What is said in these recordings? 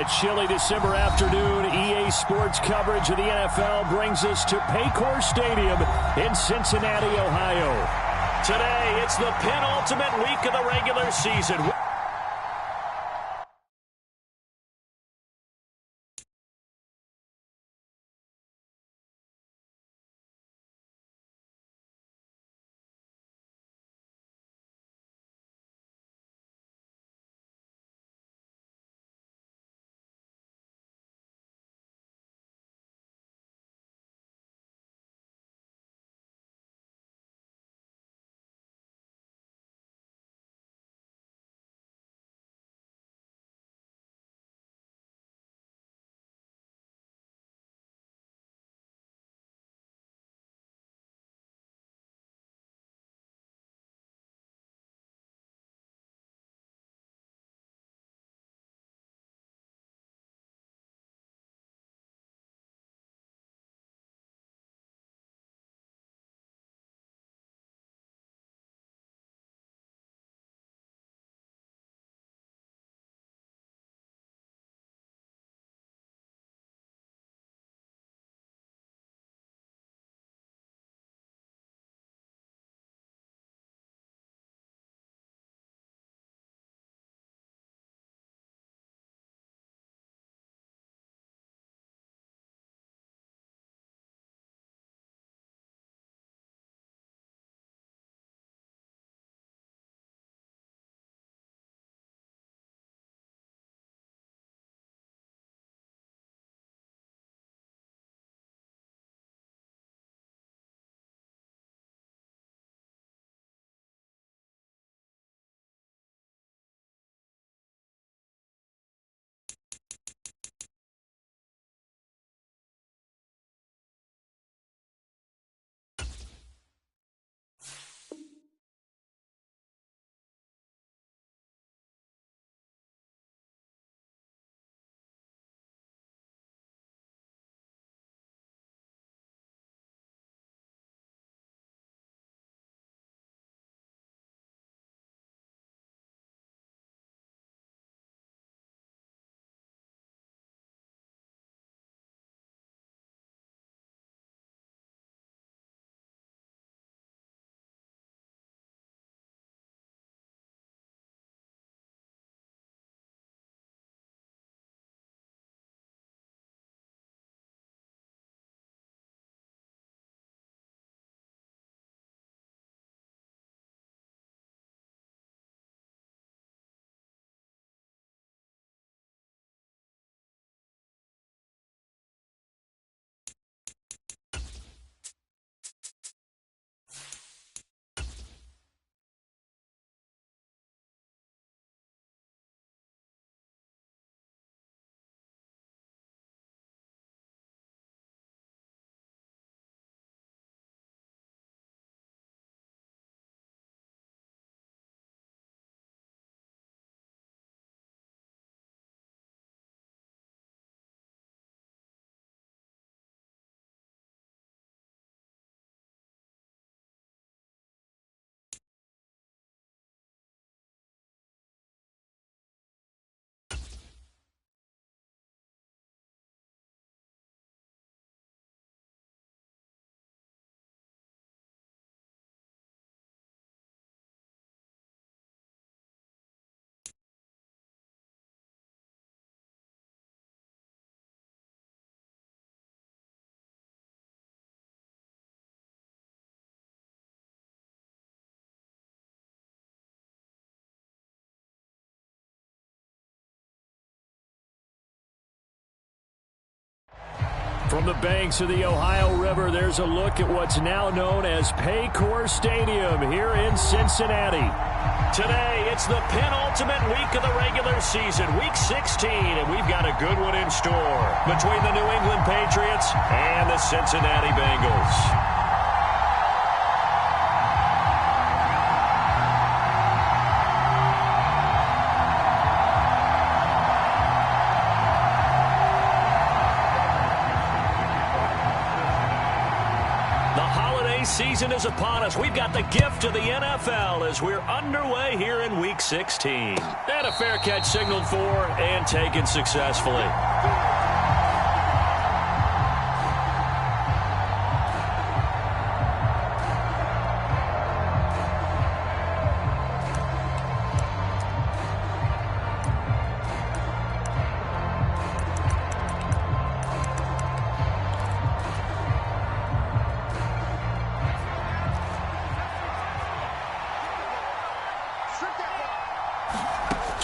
A chilly December afternoon, EA Sports coverage of the NFL brings us to Paycor Stadium in Cincinnati, Ohio. Today, it's the penultimate week of the regular season. From the banks of the Ohio River, there's a look at what's now known as Paycor Stadium here in Cincinnati. Today, it's the penultimate week of the regular season, Week 16, and we've got a good one in store between the New England Patriots and the Cincinnati Bengals. holiday season is upon us. We've got the gift of the NFL as we're underway here in Week 16. And a fair catch signaled for and taken successfully.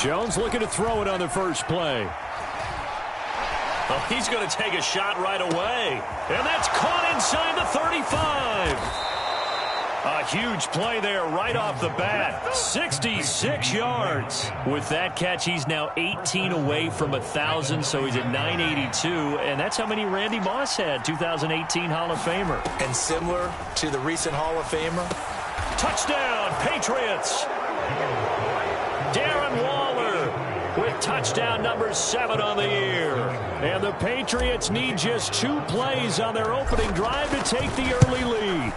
Jones looking to throw it on the first play. Oh, he's going to take a shot right away. And that's caught inside the 35. A huge play there right off the bat. 66 yards. With that catch, he's now 18 away from 1,000, so he's at 982. And that's how many Randy Moss had, 2018 Hall of Famer. And similar to the recent Hall of Famer. Touchdown, Patriots. Darren Waller with touchdown number 7 on the year. And the Patriots need just 2 plays on their opening drive to take the early lead.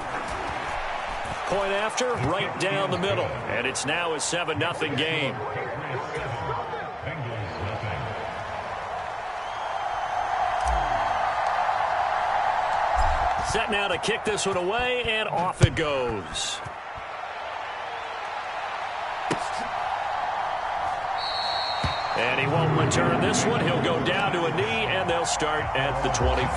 Point after, right down the middle. And it's now a 7-0 game. Set now to kick this one away, and off it goes. And he won't return this one. He'll go down to a knee, and they'll start at the 25.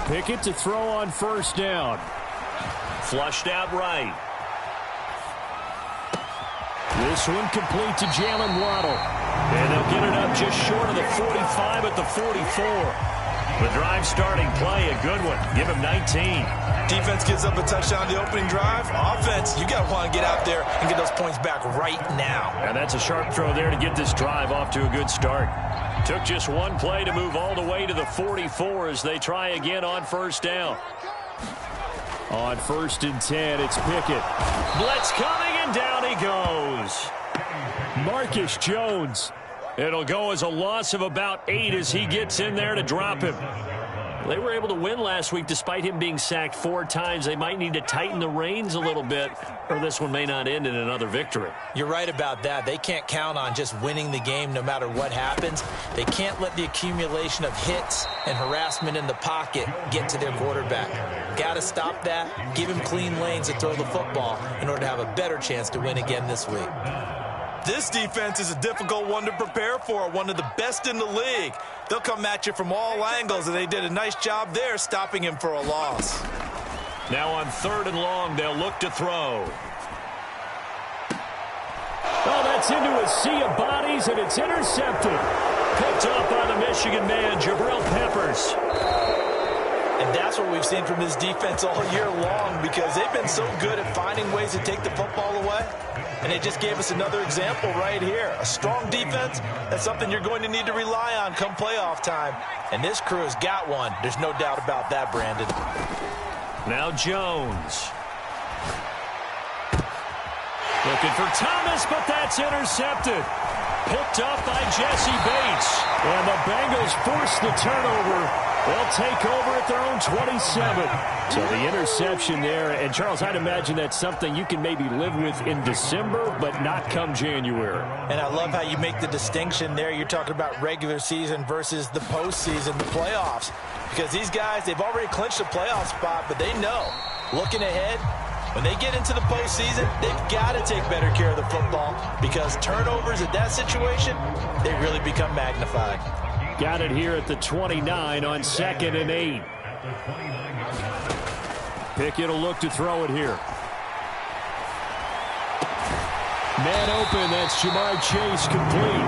Pickett to throw on first down. Flushed out right. This one complete to Jalen Waddle. And they'll get it up just short of the 45 at the 44. The drive starting play, a good one. Give him 19. Defense gives up a touchdown the opening drive. Offense, you got to want to get out there and get those points back right now. And that's a sharp throw there to get this drive off to a good start. Took just one play to move all the way to the 44 as they try again on first down. On 1st and 10, it's Pickett. Blitz coming, and down he goes. Marcus Jones. It'll go as a loss of about 8 as he gets in there to drop him. They were able to win last week despite him being sacked 4 times. They might need to tighten the reins a little bit, or this one may not end in another victory. You're right about that. They can't count on just winning the game no matter what happens. They can't let the accumulation of hits and harassment in the pocket get to their quarterback. Got to stop that, give him clean lanes to throw the football in order to have a better chance to win again this week. This defense is a difficult one to prepare for, one of the best in the league. They'll come at you from all angles, and they did a nice job there stopping him for a loss. Now on 3rd and long, they'll look to throw. Oh, that's into a sea of bodies, and it's intercepted. Picked up by the Michigan man, Jabril Peppers. And that's what we've seen from this defense all year long, because they've been so good at finding ways to take the football away. And they just gave us another example right here. A strong defense, that's something you're going to need to rely on come playoff time. And this crew has got one. There's no doubt about that, Brandon. Now Jones. Looking for Thomas, but that's intercepted. Picked up by Jesse Bates. And the Bengals force the turnover. They'll take over at their own 27. So the interception there. And, Charles, I'd imagine that's something you can maybe live with in December, but not come January. And I love how you make the distinction there. You're talking about regular season versus the postseason, the playoffs. Because these guys, they've already clinched a playoff spot, but they know, looking ahead, when they get into the postseason, they've got to take better care of the football, because turnovers at that situation, they really become magnified. Got it here at the 29 on 2nd and 8. Pickett will look to throw it here. Man open, that's Jamar Chase complete.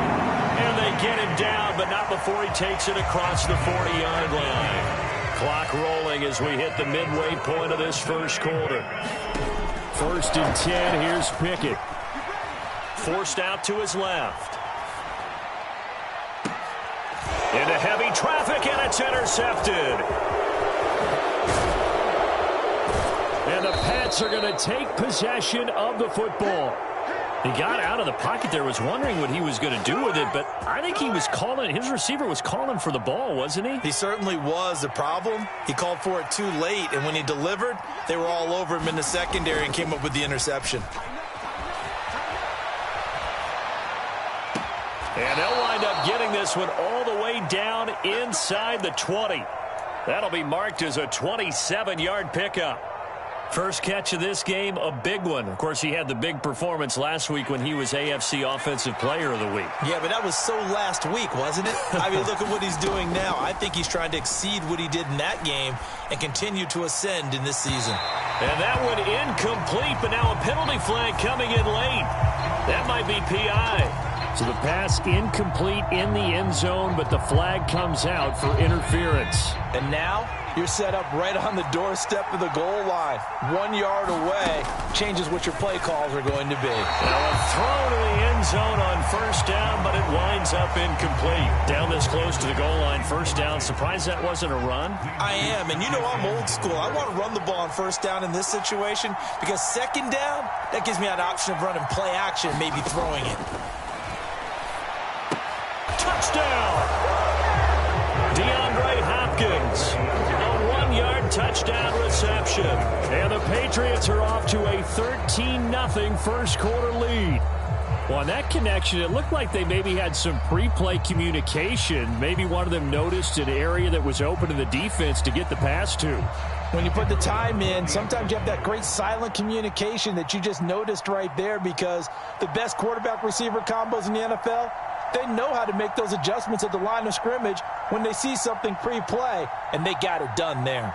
And they get him down, but not before he takes it across the 40-yard line. Clock rolling as we hit the midway point of this first quarter. 1st and 10, here's Pickett. Forced out to his left. Into heavy traffic, and it's intercepted. And the Pats are going to take possession of the football. He got out of the pocket there, was wondering what he was going to do with it, but I think he was calling, his receiver was calling for the ball, wasn't he? He certainly was. The problem, he called for it too late, and when he delivered, they were all over him in the secondary and came up with the interception. And they'll wind up getting this one all the way down inside the 20. That'll be marked as a 27-yard pickup. First catch of this game, a big one. Of course, he had the big performance last week when he was AFC Offensive Player of the Week. Yeah, but that was so last week, wasn't it? I mean, look at what he's doing now. I think he's trying to exceed what he did in that game and continue to ascend in this season. And that one incomplete, but now a penalty flag coming in late. That might be PI. So the pass incomplete in the end zone, but the flag comes out for interference. And now you're set up right on the doorstep of the goal line. 1 yard away changes what your play calls are going to be. Now a throw to the end zone on first down, but it winds up incomplete. Down this close to the goal line, first down. Surprised that wasn't a run? I am, and you know I'm old school. I want to run the ball on first down in this situation because second down, that gives me an option of running play action, maybe throwing it. Touchdown! DeAndre Hopkins. A 1-yard touchdown reception. And the Patriots are off to a 13-0 first quarter lead. Well, on that connection, it looked like they maybe had some pre-play communication. Maybe one of them noticed an area that was open to the defense to get the pass to. When you put the time in, sometimes you have that great silent communication that you just noticed right there because the best quarterback-receiver combos in the NFL, they know how to make those adjustments at the line of scrimmage when they see something pre-play, and they got it done there.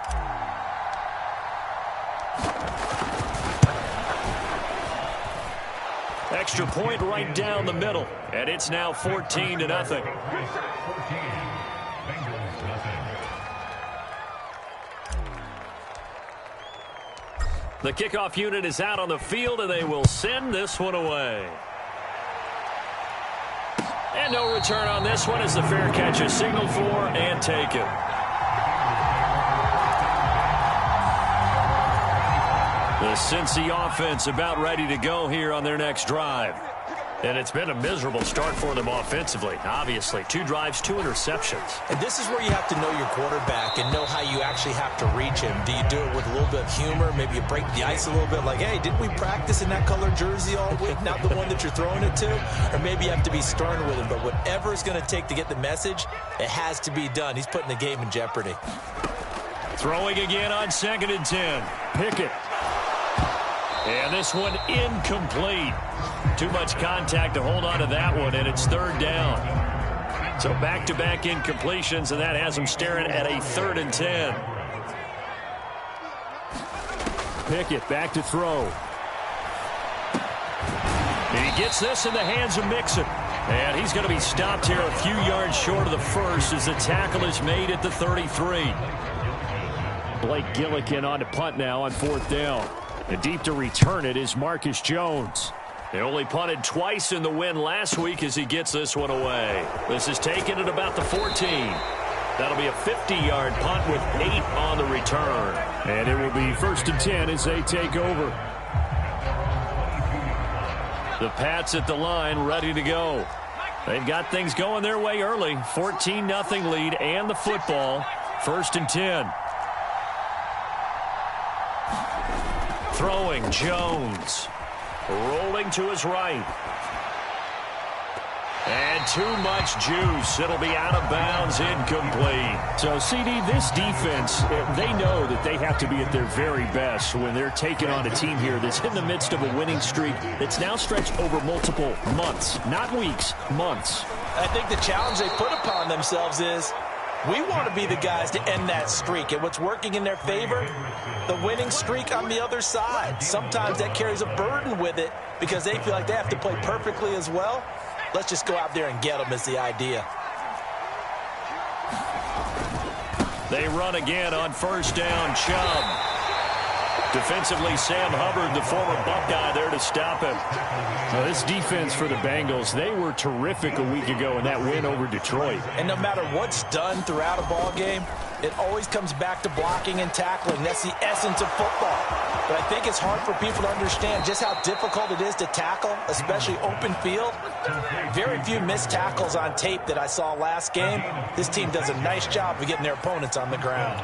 Extra point right down the middle, and it's now 14-0. The kickoff unit is out on the field, and they will send this one away. And no return on this one as the fair catch is signaled for and taken. The Cincy offense about ready to go here on their next drive. And it's been a miserable start for them offensively, obviously. 2 drives, 2 interceptions. And this is where you have to know your quarterback and know how you actually have to reach him. Do you do it with a little bit of humor? Maybe you break the ice a little bit like, hey, didn't we practice in that color jersey all week, not the one that you're throwing it to? Or maybe you have to be stern with him. But whatever it's going to take to get the message, it has to be done. He's putting the game in jeopardy. Throwing again on 2nd and 10. Pickett. And this one incomplete. Too much contact to hold on to that one, and it's 3rd down. So back-to-back incompletions, and that has them staring at a 3rd and 10. Pickett back to throw. And he gets this in the hands of Mixon. And he's going to be stopped here a few yards short of the first as the tackle is made at the 33. Blake Gillikin on to punt now on 4th down. And deep to return it is Marcus Jones. They only punted twice in the win last week as he gets this one away. This is taken at about the 14. That'll be a 50-yard punt with 8 on the return. And it will be 1st and 10 as they take over. The Pats at the line ready to go. They've got things going their way early. 14-0 lead and the football. 1st and 10. Throwing Jones. Rolling to his right. And too much juice. It'll be out of bounds, incomplete. So, CD, this defense, they know that they have to be at their very best when they're taking on a team here that's in the midst of a winning streak that's now stretched over multiple months. Not weeks, months. I think the challenge they put upon themselves is we want to be the guys to end that streak. And what's working in their favor? The winning streak on the other side. Sometimes that carries a burden with it because they feel like they have to play perfectly as well. Let's just go out there and get them is the idea. They run again on 1st down. Chubb. Defensively, Sam Hubbard, the former Buckeye, there to stop him. Now, this defense for the Bengals, they were terrific a week ago in that win over Detroit. And no matter what's done throughout a ball game, It always comes back to blocking and tackling. That's the essence of football. But I think it's hard for people to understand just how difficult it is to tackle, especially open field. Very few missed tackles on tape that I saw last game. This team does a nice job of getting their opponents on the ground.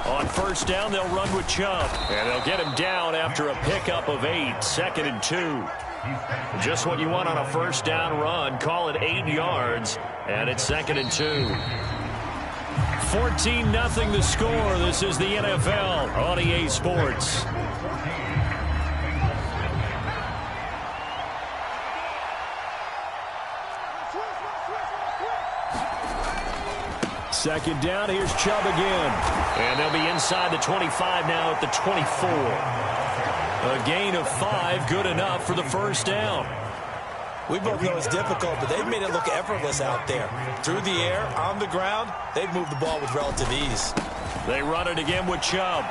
On first down, they'll run with Chubb. And they'll get him down after a pickup of 8, 2nd and 2. Just what you want on a first down run. Call it 8 yards, and it's 2nd and 2. 14-0 the score. This is the NFL on EA Sports. Second down, here's Chubb again. And they'll be inside the 25 now at the 24. A gain of 5, good enough for the first down. We both know it's difficult, but they've made it look effortless out there. Through the air, on the ground, they've moved the ball with relative ease. They run it again with Chubb.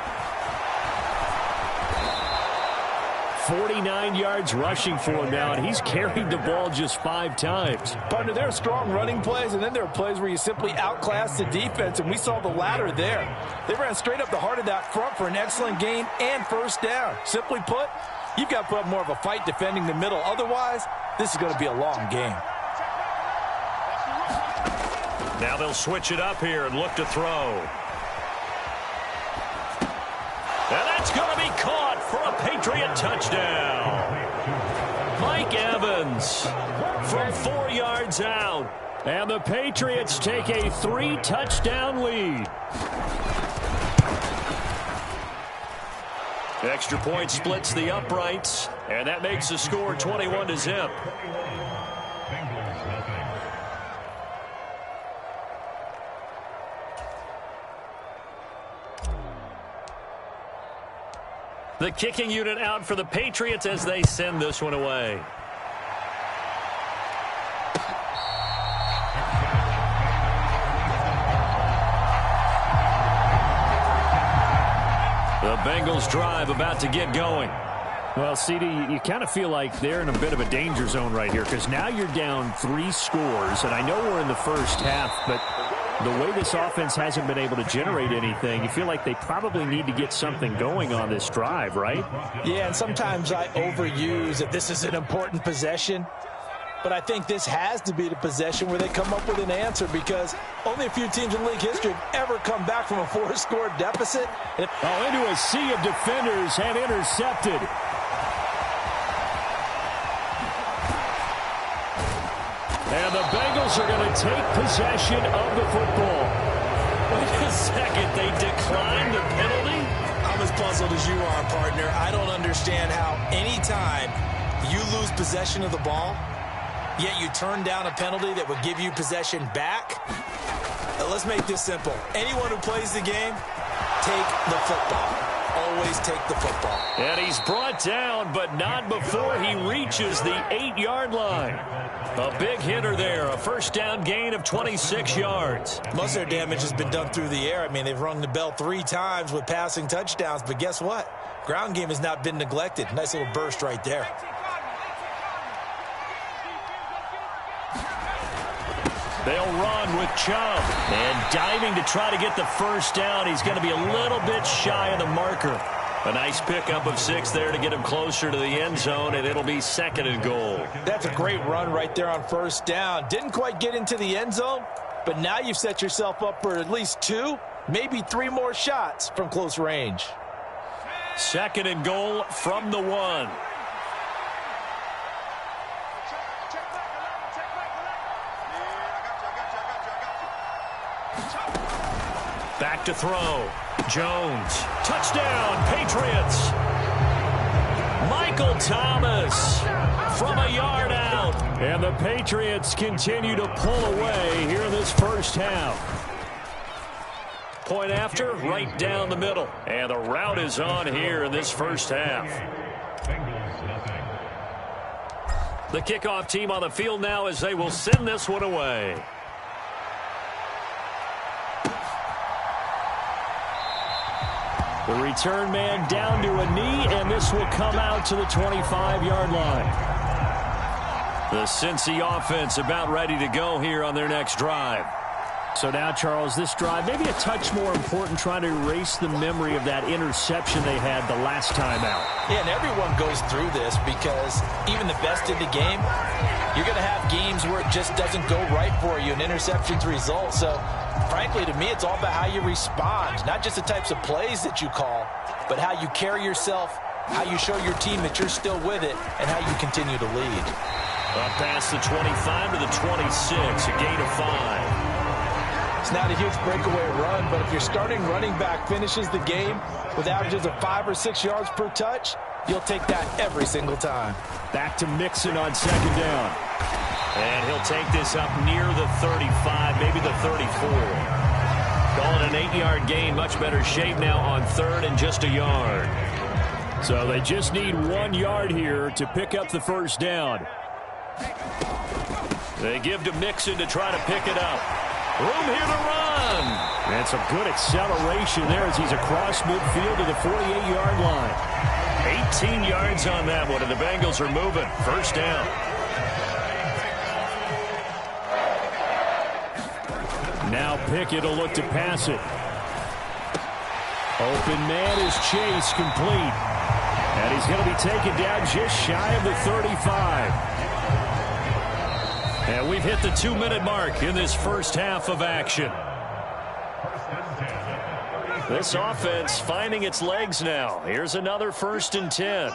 49 yards rushing for him now, and he's carried the ball just 5 times. Partner, there are strong running plays, and then there are plays where you simply outclass the defense, and we saw the latter there. They ran straight up the heart of that front for an excellent gain and first down. Simply put, you've got to put up more of a fight defending the middle. Otherwise, this is going to be a long game. Now they'll switch it up here and look to throw. And that's going to be caught for a Patriot touchdown. Mike Evans from 4 yards out. And the Patriots take a 3-touchdown lead. Extra point splits the uprights, and that makes the score 21-0. The kicking unit out for the Patriots as they send this one away. The Bengals drive about to get going. Well, CD, you kind of feel like they're in a bit of a danger zone right here because now you're down 3 scores, and I know we're in the first half, but the way this offense hasn't been able to generate anything, you feel like they probably need to get something going on this drive, right? Yeah, and sometimes I overuse that this is an important possession. But I think this has to be the possession where they come up with an answer because only a few teams in league history have ever come back from a 4-score deficit. Into a sea of defenders and intercepted. And the Bengals are going to take possession of the football. Wait a second, they declined the penalty? I'm as puzzled as you are, partner. I don't understand how anytime you lose possession of the ball, yet you turn down a penalty that would give you possession back. Let's make this simple. Anyone who plays the game, take the football. Always take the football. And he's brought down, but not before he reaches the 8-yard line. A big hitter there, a first down gain of 26 yards. Most of their damage has been done through the air. I mean, they've rung the bell 3 times with passing touchdowns, but guess what? Ground game has not been neglected. Nice little burst right there. They'll run with Chubb. And diving to try to get the first down. He's going to be a little bit shy of the marker. A nice pickup of 6 there to get him closer to the end zone, and it'll be 2nd and goal. That's a great run right there on first down. Didn't quite get into the end zone, but now you've set yourself up for at least 2, maybe 3 more shots from close range. 2nd and goal from the 1. Back to throw. Jones. Touchdown, Patriots. Michael Thomas from a yard out. And the Patriots continue to pull away here in this first half. Point after, right down the middle. And the route is on here in this first half. The kickoff team on the field now as they will send this one away. The return man down to a knee, and this will come out to the 25-yard line. The Cincy offense about ready to go here on their next drive. So now, Charles, this drive maybe a touch more important, trying to erase the memory of that interception they had the last time out. Yeah, and everyone goes through this because even the best in the game, you're going to have games where it just doesn't go right for you, and interceptions result. So, frankly, to me, it's all about how you respond, not just the types of plays that you call, but how you carry yourself, how you show your team that you're still with it, and how you continue to lead. Up past the 25 to the 26, a gain of 5. It's not a huge breakaway run, but if your starting running back finishes the game with averages of 5 or 6 yards per touch, you'll take that every single time. Back to Mixon on second down. And he'll take this up near the 35, maybe the 34. Call it an 8-yard gain, much better shape now on third and just a yard. So they just need 1 yard here to pick up the first down. They give to Mixon to try to pick it up. Room here to run. And some good acceleration there as he's across midfield to the 48-yard line. 18 yards on that one, and the Bengals are moving. First down. Now Pickett will look to pass it. Open man is Chase, complete. And he's going to be taken down just shy of the 35. And we've hit the 2-minute mark in this first half of action. This offense finding its legs now. Here's another 1st and 10.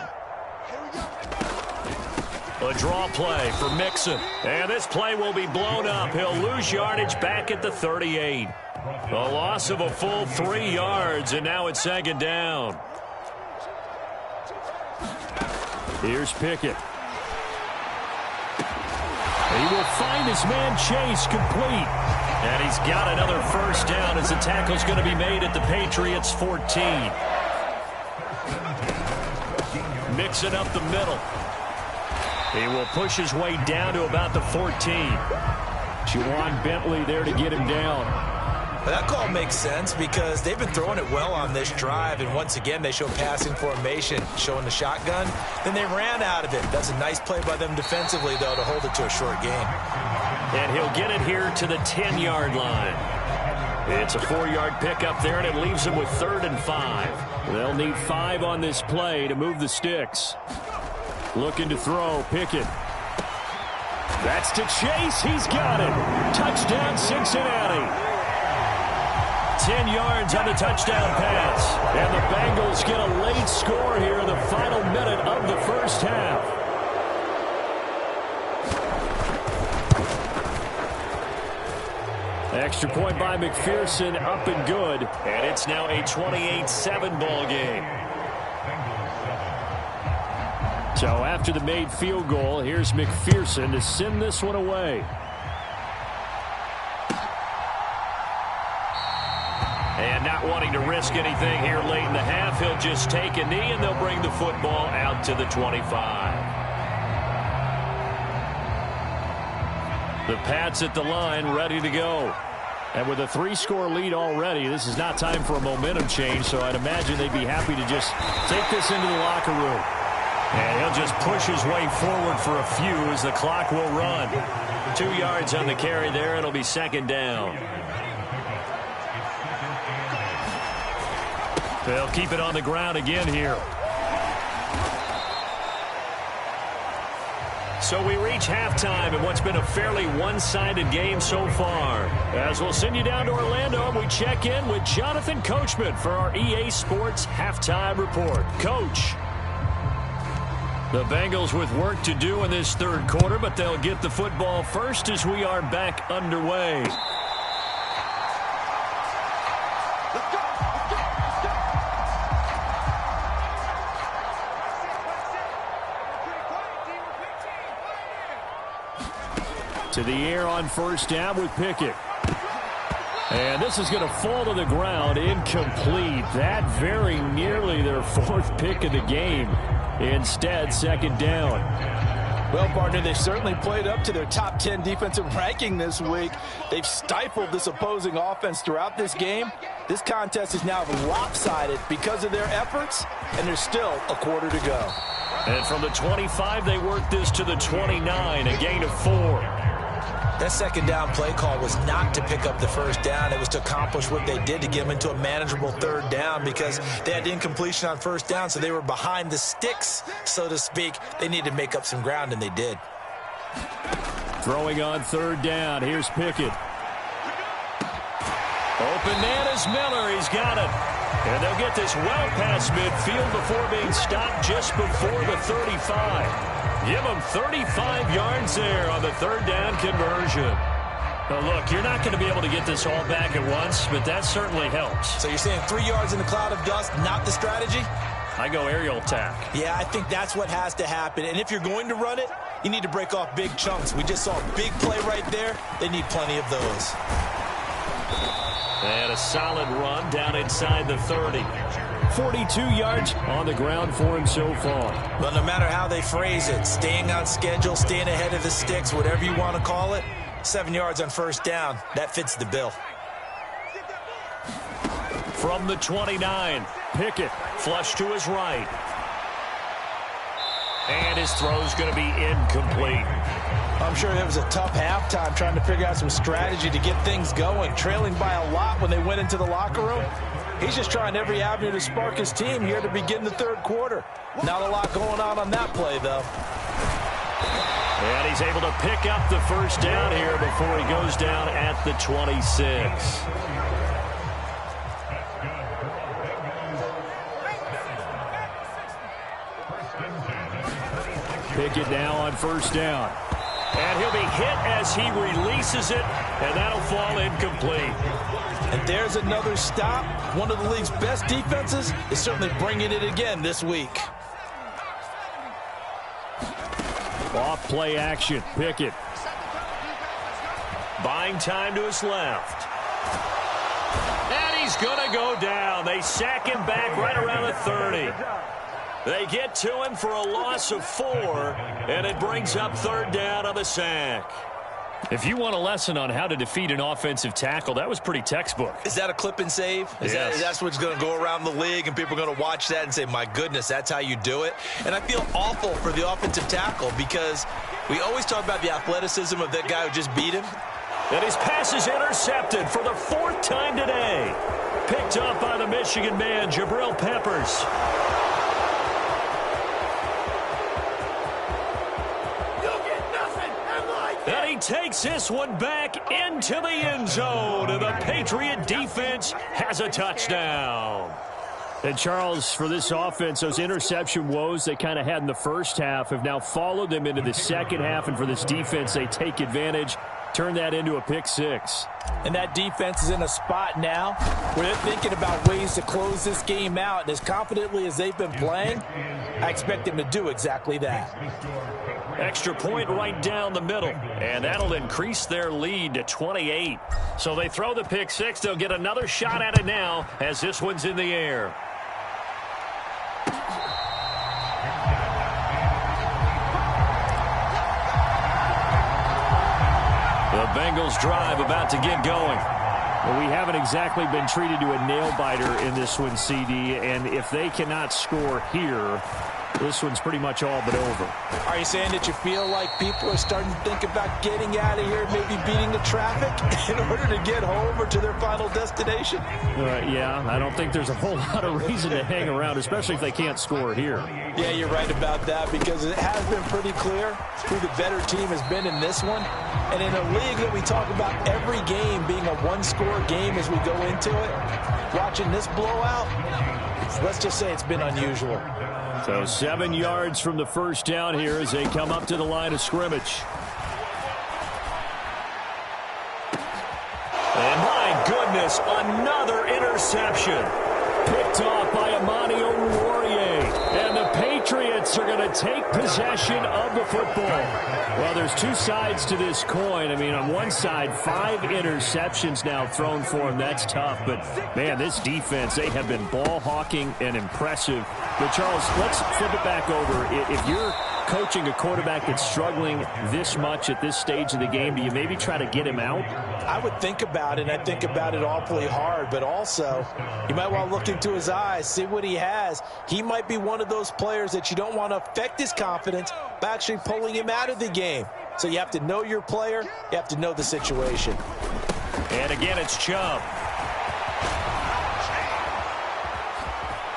A draw play for Mixon. And this play will be blown up. He'll lose yardage back at the 38. A loss of a full 3 yards, and now it's second down. Here's Pickett. He will find his man Chase, complete. And he's got another first down as the tackle's going to be made at the Patriots 14. Mixing up the middle. He will push his way down to about the 14. Juwan Bentley there to get him down. That call makes sense because they've been throwing it well on this drive, and once again they show passing formation, showing the shotgun. Then they ran out of it. That's a nice play by them defensively, though, to hold it to a short gain. And he'll get it here to the 10-yard line. It's a 4-yard pickup there, and it leaves him with 3rd and 5. They'll need 5 on this play to move the sticks. Looking to throw, Pickett. That's to Chase. He's got it. Touchdown, Cincinnati. 10 yards on the touchdown pass. And the Bengals get a late score here in the final minute of the first half. Extra point by McPherson, up and good. And it's now a 28-7 ball game. So after the made field goal, here's McPherson to send this one away. And not wanting to risk anything here late in the half, he'll just take a knee, and they'll bring the football out to the 25. The Pats at the line, ready to go. And with a 3-score lead already, this is not time for a momentum change, so I'd imagine they'd be happy to just take this into the locker room. And he'll just push his way forward for a few as the clock will run. 2 yards on the carry there. It'll be second down. They'll keep it on the ground again here. So we reach halftime in what's been a fairly one-sided game so far. As we'll send you down to Orlando, we check in with Jonathan Coachman for our EA Sports Halftime Report. Coach. The Bengals with work to do in this third quarter, but they'll get the football first as we are back underway. To the air on first down with Pickett. And this is going to fall to the ground, incomplete. That very nearly their 4th pick of the game. Instead, second down. Well, partner, they've certainly played up to their top 10 defensive ranking this week. They've stifled this opposing offense throughout this game. This contest is now lopsided because of their efforts, and there's still a quarter to go. And from the 25, they work this to the 29, a gain of 4. That second down play call was not to pick up the first down. It was to accomplish what they did to get them into a manageable third down because they had incompletion on first down, so they were behind the sticks, so to speak. They needed to make up some ground, and they did. Throwing on third down. Here's Pickett. Open man is Miller. He's got it. And they'll get this well past midfield before being stopped just before the 35. Give them 35 yards there on the third down conversion. Now, look, you're not going to be able to get this all back at once, but that certainly helps. So you're saying 3 yards in the cloud of dust, not the strategy? I go aerial attack. Yeah, I think that's what has to happen. And if you're going to run it, you need to break off big chunks. We just saw a big play right there. They need plenty of those. And a solid run down inside the 30. 42 yards on the ground for him so far. Well, no matter how they phrase it, staying on schedule, staying ahead of the sticks, whatever you want to call it, 7 yards on first down, that fits the bill. From the 29, Pickett flush to his right. And his throw's going to be incomplete. I'm sure it was a tough halftime trying to figure out some strategy to get things going, trailing by a lot when they went into the locker room. He's just trying every avenue to spark his team here to begin the third quarter. Not a lot going on that play, though. And he's able to pick up the first down here before he goes down at the 26. Pickett now on first down. And he'll be hit as he releases it, and that'll fall incomplete. And there's another stop. One of the league's best defenses is certainly bringing it again this week. Off play action. Pickett. Buying time to his left. And he's going to go down. They sack him back right around the 30. They get to him for a loss of 4, and it brings up third down on the sack. If you want a lesson on how to defeat an offensive tackle, that was pretty textbook. Is that a clip and save? Yes. That's what's going to go around the league, and people are going to watch that and say, my goodness, that's how you do it? And I feel awful for the offensive tackle because we always talk about the athleticism of that guy who just beat him. And his pass is intercepted for the 4th time today. Picked up by the Michigan man, Jabril Peppers. And he takes this one back into the end zone, and the Patriot defense has a touchdown. And, Charles, for this offense, those interception woes they kind of had in the first half have now followed them into the second half, and for this defense, they take advantage, turn that into a pick 6. And that defense is in a spot now where they're thinking about ways to close this game out, and as confidently as they've been playing, I expect them to do exactly that. Extra point right down the middle, and that'll increase their lead to 28. So they throw the pick 6. They'll get another shot at it now as this one's in the air. The Bengals drive about to get going. Well, we haven't exactly been treated to a nail-biter in this one, CD, and if they cannot score here, this one's pretty much all but over. Are you saying that you feel like people are starting to think about getting out of here, maybe beating the traffic in order to get home or to their final destination? Yeah, I don't think there's a whole lot of reason to hang around, especially if they can't score here. Yeah, you're right about that because it has been pretty clear who the better team has been in this one. And in a league that we talk about every game being a one-score game as we go into it, watching this blowout, let's just say it's been unusual. So 7 yards from the first down here as they come up to the line of scrimmage. And my goodness, another interception. Picked off by Amani Oruwariye. And the Patriots are going to take possession of the football. Well, there's two sides to this coin. I mean, on one side, 5 interceptions now thrown for him. That's tough. But, man, this defense, they have been ball hawking and impressive. But, Charles, let's flip it back over. If you're coaching a quarterback that's struggling this much at this stage of the game, do you maybe try to get him out? I would think about it, and I think about it awfully hard, but also you might want to look into his eyes, see what he has. He might be one of those players that you don't want to affect his confidence by actually pulling him out of the game. So you have to know your player. You have to know the situation. And again, it's Chubb.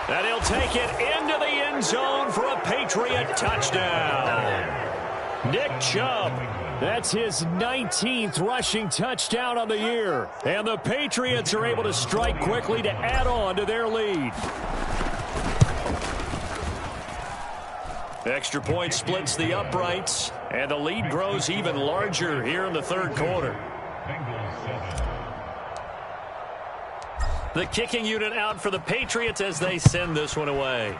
And he'll take it into the end zone for a Patriot touchdown. Nick Chubb. That's his 19th rushing touchdown on the year. And the Patriots are able to strike quickly to add on to their lead. Extra point splits the uprights, and the lead grows even larger here in the third quarter. The kicking unit out for the Patriots as they send this one away.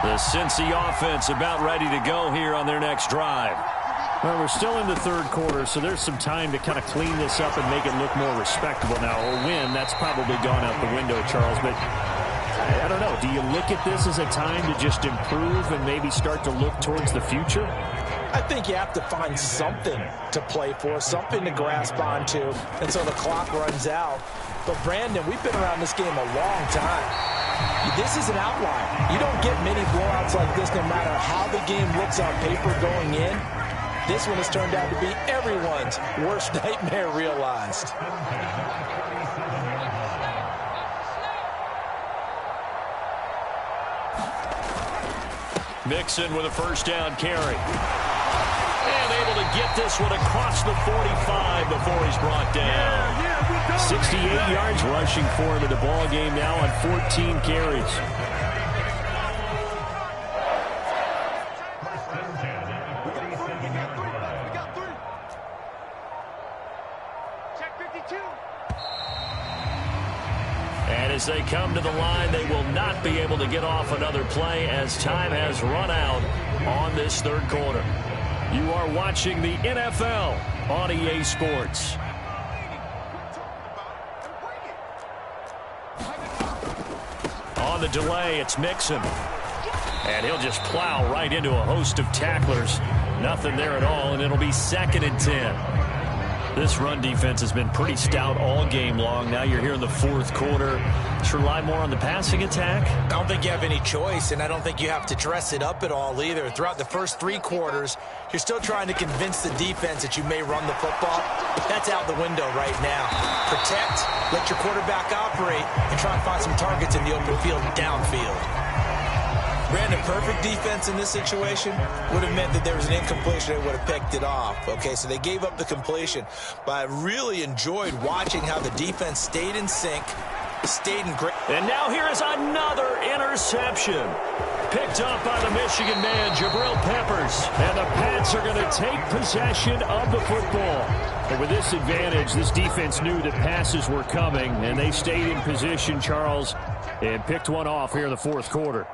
The Cincy offense about ready to go here on their next drive. Well, we're still in the third quarter, so there's some time to kind of clean this up and make it look more respectable now. A win, that's probably gone out the window, Charles, but I don't know. Do you look at this as a time to just improve and maybe start to look towards the future? I think you have to find something to play for, something to grasp onto until the clock runs out. But, Brandon, we've been around this game a long time. This is an outlier. You don't get many blowouts like this no matter how the game looks on paper going in. This one has turned out to be everyone's worst nightmare realized. Mixon with a first down carry. And able to get this one across the 45 before he's brought down. 68 yards rushing for him in the ball game now on 14 carries. And as they come to the line, they will not be able to get off another play as time has run out on this third quarter. You are watching the NFL on EA Sports. On the delay, it's Mixon. And he'll just plow right into a host of tacklers. Nothing there at all, and it'll be 2nd and 10. This run defense has been pretty stout all game long. Now you're here in the fourth quarter. Should rely more on the passing attack? I don't think you have any choice, and I don't think you have to dress it up at all either. Throughout the first 3 quarters, you're still trying to convince the defense that you may run the football. That's out the window right now. Protect, let your quarterback operate, and try and find some targets in the open field and downfield. Brandon, perfect defense in this situation would have meant that there was an incompletion. They would have picked it off. Okay, so they gave up the completion. But I really enjoyed watching how the defense stayed in sync, stayed in great. And now here is another interception. Picked up by the Michigan man, Jabril Peppers. And the Pats are going to take possession of the football. And with this advantage, this defense knew that passes were coming, and they stayed in position, Charles, and picked one off here in the fourth quarter.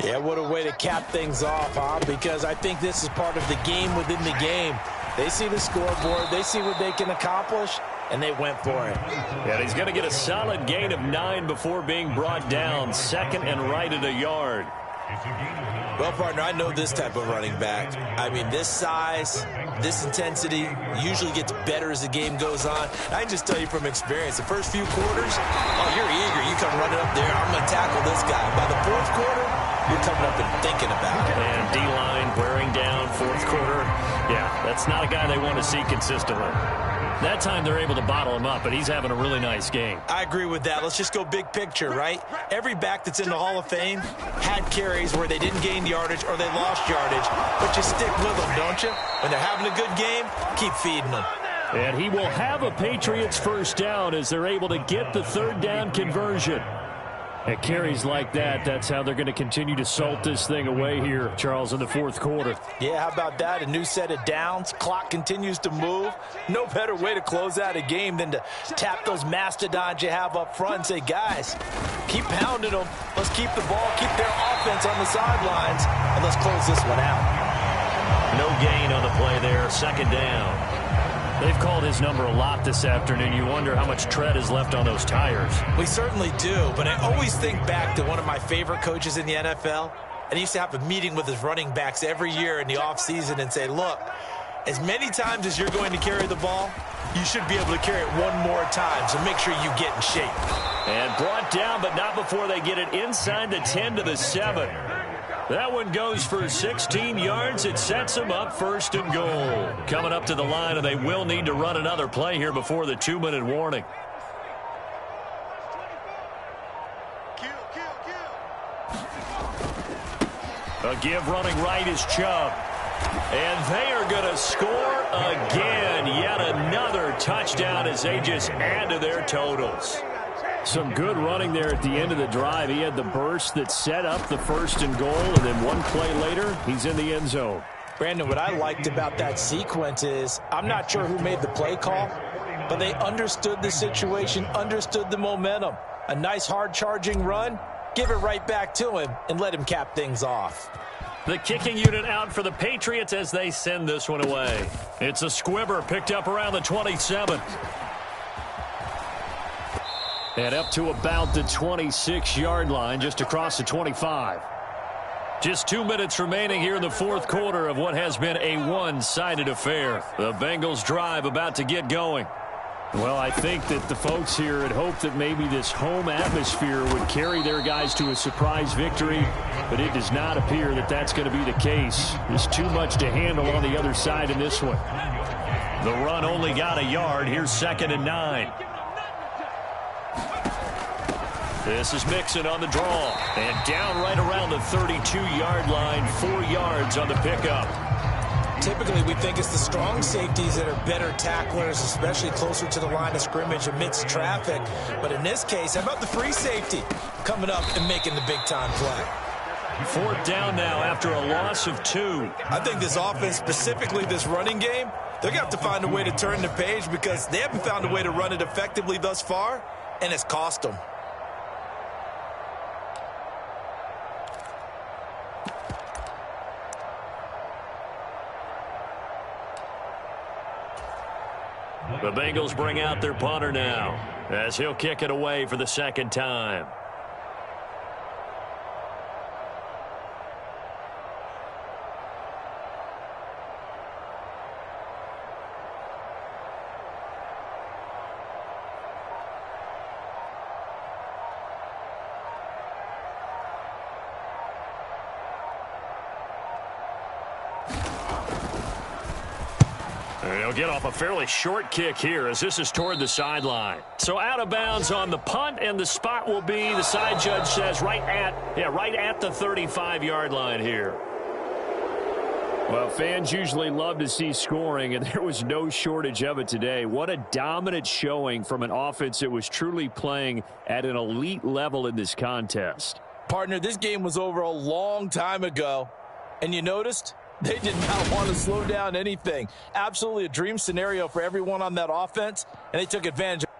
Yeah, what a way to cap things off, huh? Because I think this is part of the game within the game. They see the scoreboard, they see what they can accomplish, and they went for it. And he's going to get a solid gain of 9 before being brought down. 2nd and right at a yard. Well, partner, I know this type of running back. I mean, this size, this intensity usually gets better as the game goes on. I can just tell you from experience, the first few quarters, oh, you're eager. You come running up there, I'm going to tackle this guy. By the fourth quarter, you're coming up and thinking about it. And D-line wearing down fourth quarter. Yeah, that's not a guy they want to see consistently. That time they're able to bottle him up, but he's having a really nice game. I agree with that. Let's just go big picture, right? Every back that's in the Hall of Fame had carries where they didn't gain yardage or they lost yardage, but you stick with them, don't you? When they're having a good game, keep feeding them. And he will have a Patriots first down as they're able to get the third down conversion. At carries like that, that's how they're going to continue to salt this thing away here, Charles, in the fourth quarter. Yeah, how about that? A new set of downs. Clock continues to move. No better way to close out a game than to tap those mastodons you have up front and say, guys, keep pounding them. Let's keep the ball, keep their offense on the sidelines, and let's close this one out. No gain on the play there. 2nd down. They've called his number a lot this afternoon. You wonder how much tread is left on those tires. We certainly do, but I always think back to one of my favorite coaches in the NFL, and he used to have a meeting with his running backs every year in the offseason and say, look, as many times as you're going to carry the ball, you should be able to carry it one more time, so make sure you get in shape. And brought down, but not before they get it inside the 10 to the 7. That one goes for 16 yards. It sets them up 1st and goal. Coming up to the line, and they will need to run another play here before the 2-minute warning. A give running right is Chubb. And they are going to score again. Yet another touchdown as they just add to their totals. Some good running there at the end of the drive. He had the burst that set up the 1st and goal, and then one play later, he's in the end zone. Brandon, what I liked about that sequence is I'm not sure who made the play call, but they understood the situation, understood the momentum. A nice hard-charging run, give it right back to him, and let him cap things off. The kicking unit out for the Patriots as they send this one away. It's a squibber picked up around the 27. And up to about the 26-yard line, just across the 25. Just 2 minutes remaining here in the 4th quarter of what has been a one-sided affair. The Bengals drive about to get going. Well, I think that the folks here had hoped that maybe this home atmosphere would carry their guys to a surprise victory, but it does not appear that that's going to be the case. There's too much to handle on the other side in this one. The run only got a yard. Here's 2nd and 9. This is Mixon on the draw. And down right around the 32-yard line, 4 yards on the pickup. Typically, we think it's the strong safeties that are better tacklers, especially closer to the line of scrimmage amidst traffic. But in this case, how about the free safety coming up and making the big-time play? 4th down now after a loss of 2. I think this offense, specifically this running game, they're going to have to find a way to turn the page because they haven't found a way to run it effectively thus far, and it's cost them. The Bengals bring out their punter now as he'll kick it away for the 2nd time. They'll get off a fairly short kick here as this is toward the sideline. So out of bounds on the punt, and the spot will be, the side judge says, right at the 35-yard line here. Well, fans usually love to see scoring, and there was no shortage of it today. What a dominant showing from an offense that was truly playing at an elite level in this contest. Partner, this game was over a long time ago, and you noticed they did not want to slow down anything. Absolutely a dream scenario for everyone on that offense, and they took advantage of it.